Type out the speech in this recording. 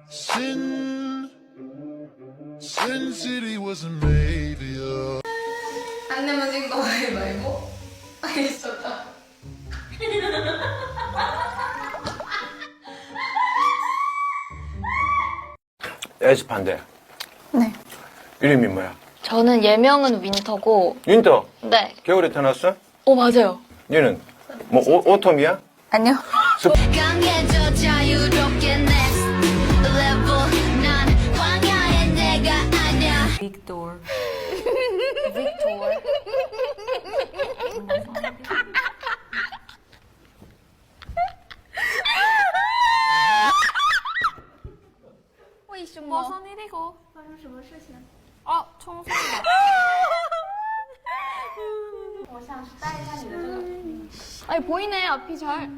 Sin City wasn't made for you. 안 내면 진거 가위바위보? 알겠었다. 에스파인데 네. 이름이 뭐야? 저는 예명은 윈터고, 윈터. 네. 겨울에 태어났어? 맞아요. 얘는 뭐 오톰이야? 아니요. 강해져 자유롭게 next level 난 광야의 내가 아냐 빅토르. 빅토르. 为什么？我说你那个发生什么事情？冲锋了。我想带一下你的这个。 아니 보이네 앞이 잘.